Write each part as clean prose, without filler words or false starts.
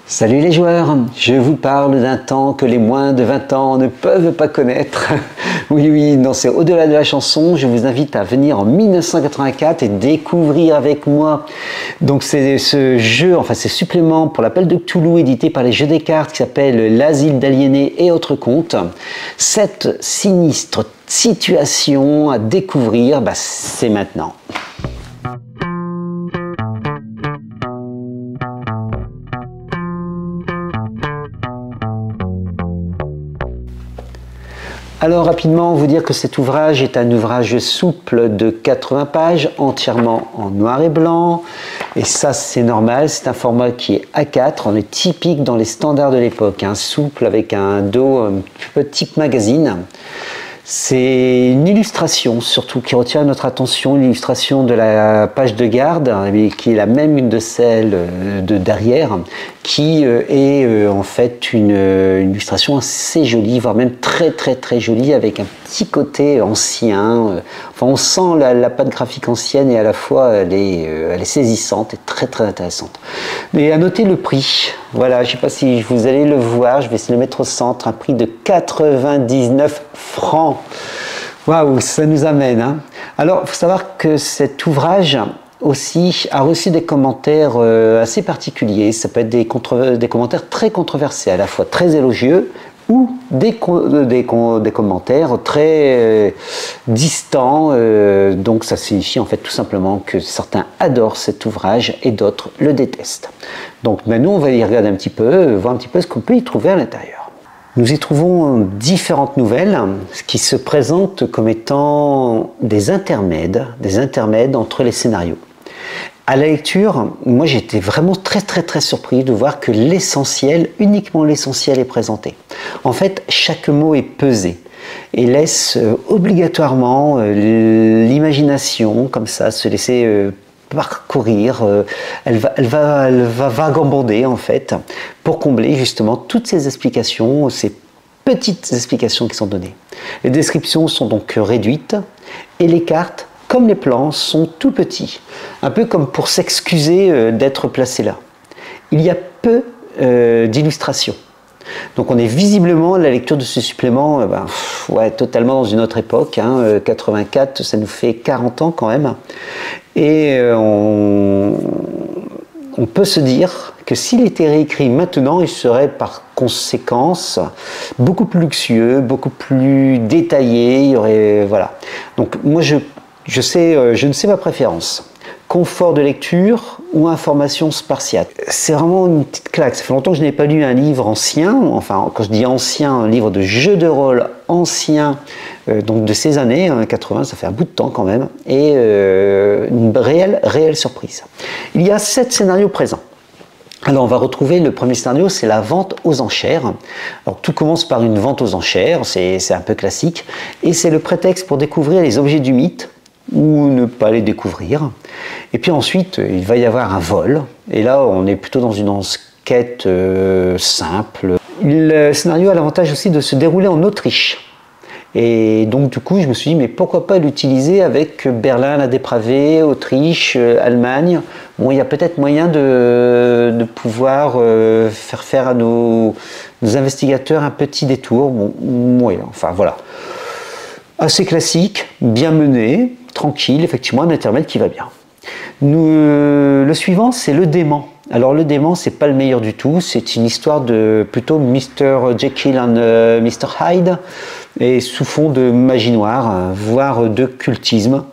Salut les joueurs, je vous parle d'un temps que les moins de 20 ans ne peuvent pas connaître. Oui, non, c'est au-delà de la chanson. Je vous invite à venir en 1984 et découvrir avec moi. Donc c'est ce jeu, enfin ces suppléments pour l'appel de Cthulhu édité par les Jeux des cartes qui s'appelle L'Asile d'aliénés et autres contes. Cette sinistre situation à découvrir, c'est maintenant. Alors rapidement, vous dire que cet ouvrage est un ouvrage souple de 80 pages, entièrement en noir et blanc. Et ça, c'est normal, c'est un format qui est A4, on est typique dans les standards de l'époque, souple avec un dos un peu type magazine. C'est une illustration surtout qui retient notre attention, l'illustration de la page de garde, qui est la même de celle de derrière, qui est en fait une illustration assez jolie, voire même très jolie, avec un petit côté ancien. Enfin, on sent la patte graphique ancienne et à la fois elle est saisissante et très intéressante. Mais à noter le prix. Voilà, je ne sais pas si vous allez le voir, je vais essayer de le mettre au centre, un prix de 99 francs. Waouh, ça nous amène. Alors, il faut savoir que cet ouvrage aussi a reçu des commentaires assez particuliers. Ça peut être des commentaires très controversés, à la fois très élogieux ou des commentaires très distants. Donc ça signifie en fait tout simplement que certains adorent cet ouvrage et d'autres le détestent. Donc nous on va y regarder un petit peu, voir un petit peu ce qu'on peut y trouver à l'intérieur. Nous y trouvons différentes nouvelles qui se présentent comme étant des intermèdes entre les scénarios. À la lecture, moi j'étais vraiment très surpris de voir que l'essentiel, uniquement l'essentiel est présenté. En fait, chaque mot est pesé et laisse obligatoirement l'imagination comme ça se laisser parcourir. Elle va vagabonder en fait pour combler justement toutes ces explications, ces petites explications qui sont données. Les descriptions sont donc réduites et les cartes, comme les plans, sont tout petits, un peu comme pour s'excuser d'être placé là. Il y a peu d'illustrations. Donc on est visiblement à la lecture de ce supplément totalement dans une autre époque. 84, ça nous fait 40 ans quand même. Et on peut se dire que s'il était réécrit maintenant, il serait par conséquence beaucoup plus luxueux, beaucoup plus détaillé. Il y aurait, voilà. Donc moi je ne sais ma préférence. Confort de lecture ou information spartiate. C'est vraiment une petite claque. Ça fait longtemps que je n'ai pas lu un livre ancien, enfin quand je dis ancien, un livre de jeu de rôle ancien, donc de ces années, 80, ça fait un bout de temps quand même, et une réelle surprise. Il y a 7 scénarios présents. Alors on va retrouver le premier scénario, c'est la vente aux enchères. Alors tout commence par une vente aux enchères, c'est un peu classique, et c'est le prétexte pour découvrir les objets du mythe, ou ne pas les découvrir. Et puis ensuite, il va y avoir un vol. Et là, on est plutôt dans une enquête simple. Le scénario a l'avantage aussi de se dérouler en Autriche. Et donc du coup, je me suis dit, mais pourquoi pas l'utiliser avec Berlin la dépravée, Autriche, Allemagne. Bon, il y a peut-être moyen de pouvoir faire à nos investigateurs un petit détour. Bon, oui, enfin voilà. Assez classique, bien mené, tranquille, effectivement un intermède qui va bien. Le suivant, c'est le dément. Alors le dément, c'est pas le meilleur du tout, c'est une histoire de plutôt Mr. Jekyll and Mr. Hyde, et sous fond de magie noire, voire de cultisme.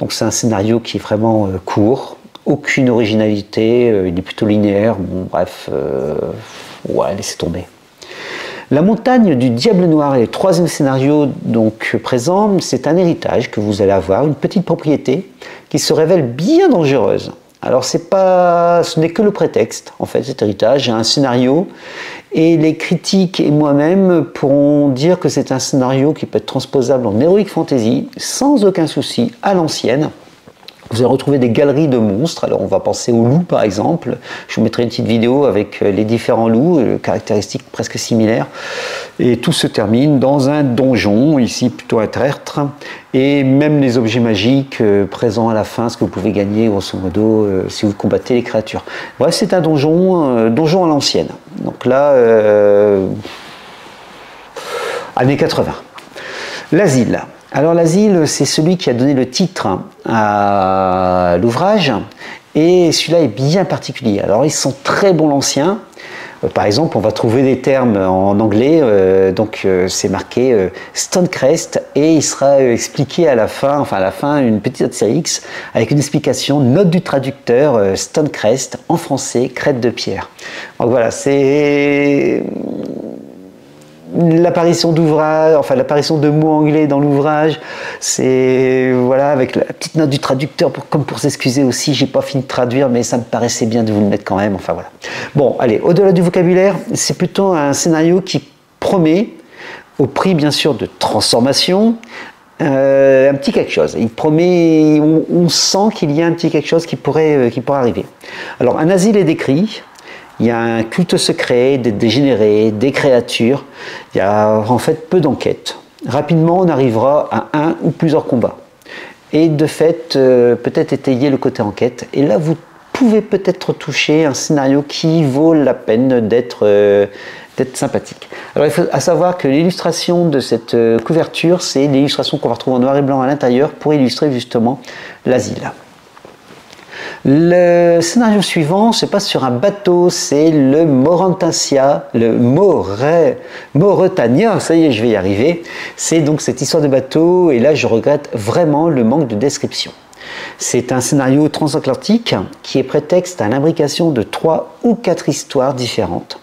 Donc c'est un scénario qui est vraiment court, aucune originalité, il est plutôt linéaire, bon bref, ouais, laissez tomber. La montagne du Diable Noir est le troisième scénario donc présent. C'est un héritage que vous allez avoir, une petite propriété qui se révèle bien dangereuse. Alors ce n'est que le prétexte, en fait, cet héritage, un scénario. Et les critiques et moi-même pourront dire que c'est un scénario qui peut être transposable en Heroic Fantasy sans aucun souci à l'ancienne. Vous allez retrouver des galeries de monstres. Alors on va penser aux loups par exemple. Je vous mettrai une petite vidéo avec les différents loups, caractéristiques presque similaires. Et tout se termine dans un donjon, ici plutôt un tertre. Et même les objets magiques présents à la fin, ce que vous pouvez gagner grosso modo si vous combattez les créatures. Bref, c'est un donjon, donjon à l'ancienne. Donc là, années 80. L'asile. Alors l'asile, c'est celui qui a donné le titre à l'ouvrage, et celui-là est bien particulier. Alors ils sont très bons l'ancien. Par exemple, on va trouver des termes en anglais, c'est marqué Stonecrest, et il sera expliqué à la fin, une petite astérix avec une explication, note du traducteur, Stonecrest, en français, crête de pierre. Donc voilà, c'est l'apparition d'ouvrage, l'apparition de mots anglais dans l'ouvrage, c'est voilà, avec la petite note du traducteur comme pour s'excuser aussi, j'ai pas fini de traduire, mais ça me paraissait bien de vous le mettre quand même. Enfin voilà. Bon, allez, au-delà du vocabulaire, c'est plutôt un scénario qui promet, au prix bien sûr de transformation, un petit quelque chose. Il promet, on sent qu'il y a un petit quelque chose qui pourrait arriver. Alors, un asile est décrit. Il y a un culte secret, des dégénérés, des créatures. Il y a en fait peu d'enquêtes. Rapidement, on arrivera à un ou plusieurs combats. Et de fait, peut-être étayer le côté enquête. Et là, vous pouvez peut-être toucher un scénario qui vaut la peine d'être sympathique. Alors, il faut savoir que l'illustration de cette couverture, c'est l'illustration qu'on va retrouver en noir et blanc à l'intérieur pour illustrer justement l'asile. Le scénario suivant se passe sur un bateau, c'est le Mauretania, ça y est, je vais y arriver. C'est donc cette histoire de bateau, et là je regrette vraiment le manque de description. C'est un scénario transatlantique qui est prétexte à l'imbrication de 3 ou 4 histoires différentes.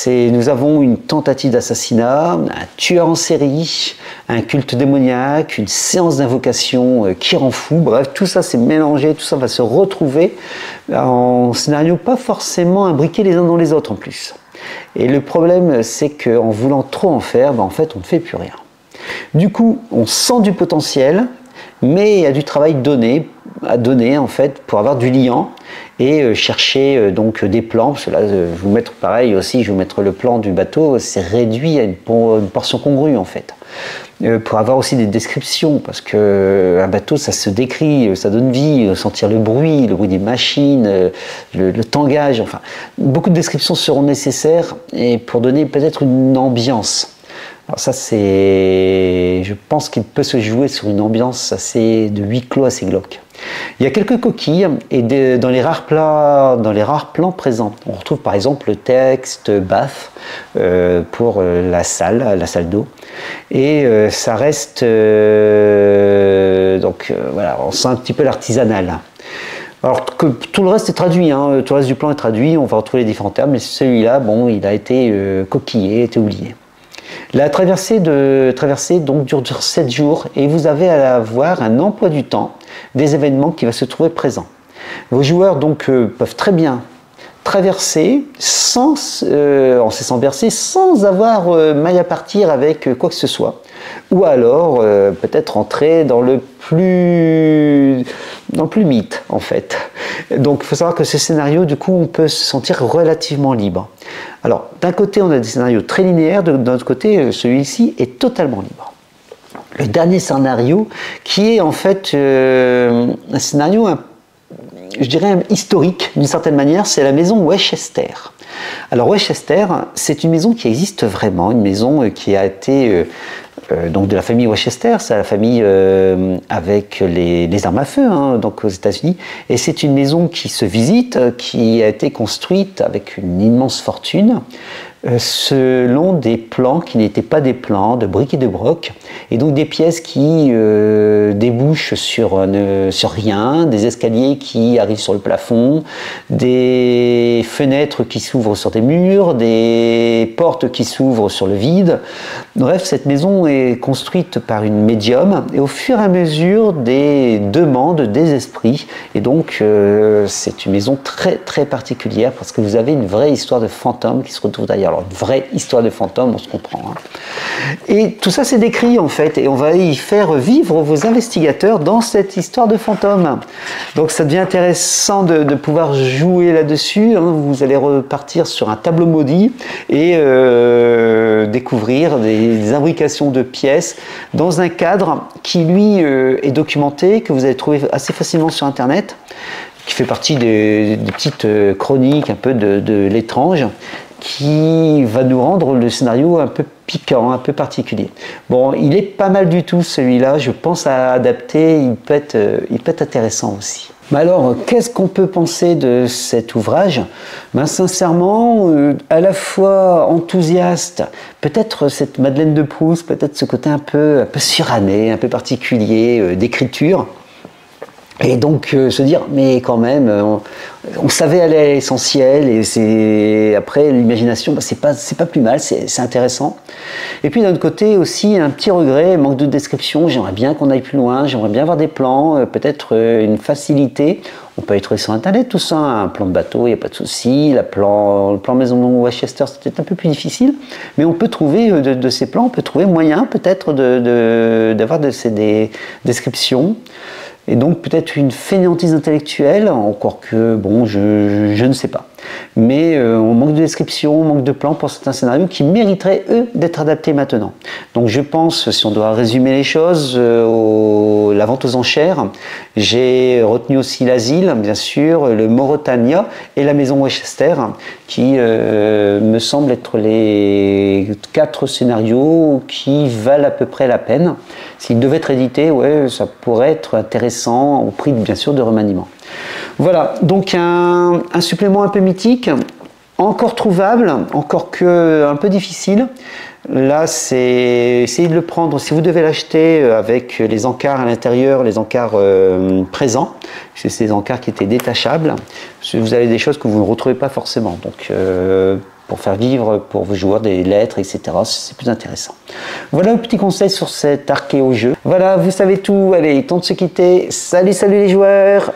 Nous avons une tentative d'assassinat, un tueur en série, un culte démoniaque, une séance d'invocation qui rend fou. Bref, tout ça s'est mélangé, tout ça va se retrouver en scénario pas forcément imbriqués les uns dans les autres en plus. Et le problème, c'est qu'en voulant trop en faire, en fait, on ne fait plus rien. Du coup, on sent du potentiel, mais il y a du travail à donner en fait pour avoir du liant et chercher donc des plans, parce que là je vais vous mettre pareil aussi, je vais vous mettre le plan du bateau, c'est réduit à une portion congrue en fait. Pour avoir aussi des descriptions, parce que un bateau ça se décrit, ça donne vie, sentir le bruit des machines, le tangage, enfin beaucoup de descriptions seront nécessaires et pour donner peut-être une ambiance. Alors ça je pense qu'il peut se jouer sur une ambiance assez de huis clos assez glauque. Il y a quelques coquilles et dans les rares plans présents, on retrouve par exemple le texte bath pour la salle d'eau, et ça reste voilà, on sent un petit peu l'artisanal. Alors que tout le reste est traduit, tout le reste du plan est traduit, on va retrouver les différents termes, mais celui-là, bon, il a été coquillé, été oublié. La traversée donc dure 7 jours et vous avez à avoir un emploi du temps des événements qui va se trouver présent. Vos joueurs donc peuvent très bien traverser en se sentant versé sans avoir maille à partir avec quoi que ce soit, ou alors peut-être entrer dans le plus mythe en fait. Donc il faut savoir que ce scénario, du coup, on peut se sentir relativement libre. Alors d'un côté on a des scénarios très linéaires, d'un autre côté celui-ci est totalement libre. Le dernier scénario qui est en fait un scénario je dirais historique d'une certaine manière, c'est la maison Westchester. Alors Westchester, c'est une maison qui existe vraiment, une maison qui a été donc de la famille Westchester, c'est la famille avec les armes à feu donc aux États-Unis, et c'est une maison qui se visite, qui a été construite avec une immense fortune, selon des plans qui n'étaient pas des plans de briques et de broc, et donc des pièces qui débouchent sur rien, des escaliers qui arrivent sur le plafond, des fenêtres qui s'ouvrent sur des murs, des portes qui s'ouvrent sur le vide. Bref, cette maison est construite par une médium, et au fur et à mesure des demandes des esprits, et donc c'est une maison très très particulière parce que vous avez une vraie histoire de fantôme qui se retrouve derrière. Alors une vraie histoire de fantôme, on se comprend. Hein. Et tout ça c'est décrit en fait, et on va y faire vivre vos investigateurs dans cette histoire de fantôme. Donc ça devient intéressant de pouvoir jouer là-dessus. Hein. Vous allez repartir sur un tableau maudit et découvrir des imbrications de pièces dans un cadre qui lui est documenté, que vous allez trouver assez facilement sur internet, qui fait partie des petites chroniques un peu de l'étrange, qui va nous rendre le scénario un peu piquant, un peu particulier. Bon, il est pas mal du tout celui-là, je pense à adapter, il peut être intéressant aussi. Mais alors, qu'est-ce qu'on peut penser de cet ouvrage? Ben, sincèrement, à la fois enthousiaste, peut-être cette Madeleine de Proust, peut-être ce côté un peu suranné, un peu particulier d'écriture. Et donc se dire, mais quand même, on savait aller à l'essentiel, et c'est après l'imagination, bah, c'est pas plus mal, c'est intéressant. Et puis d'un autre côté aussi un petit regret, manque de description. J'aimerais bien qu'on aille plus loin, j'aimerais bien avoir des plans, peut-être une facilité. On peut y trouver sur internet tout ça, un plan de bateau, il n'y a pas de souci. Le plan maison Westchester, c'est peut-être un peu plus difficile, mais on peut trouver de ces plans, on peut trouver moyen peut-être d'avoir des descriptions. Et donc peut-être une fainéantise intellectuelle, encore que, bon, je ne sais pas. Mais on manque de description, on manque de plans pour certains scénarios qui mériteraient, eux, d'être adaptés maintenant. Donc je pense, si on doit résumer les choses, la vente aux enchères, j'ai retenu aussi l'asile, bien sûr, le Mauretania et la maison Westchester, qui me semblent être les 4 scénarios qui valent à peu près la peine. S'ils devaient être édités, ouais, ça pourrait être intéressant, au prix, bien sûr, de remaniement. Voilà, donc un supplément un peu mythique, encore trouvable, encore que un peu difficile. Là, c'est essayer de le prendre, si vous devez l'acheter avec les encarts à l'intérieur, les encarts présents, c'est ces encarts qui étaient détachables, vous avez des choses que vous ne retrouvez pas forcément. Donc, pour faire vivre pour vos joueurs des lettres, etc. C'est plus intéressant. Voilà un petit conseil sur cet archéo-jeu. Voilà, vous savez tout. Allez, temps de se quitter. Salut, salut les joueurs!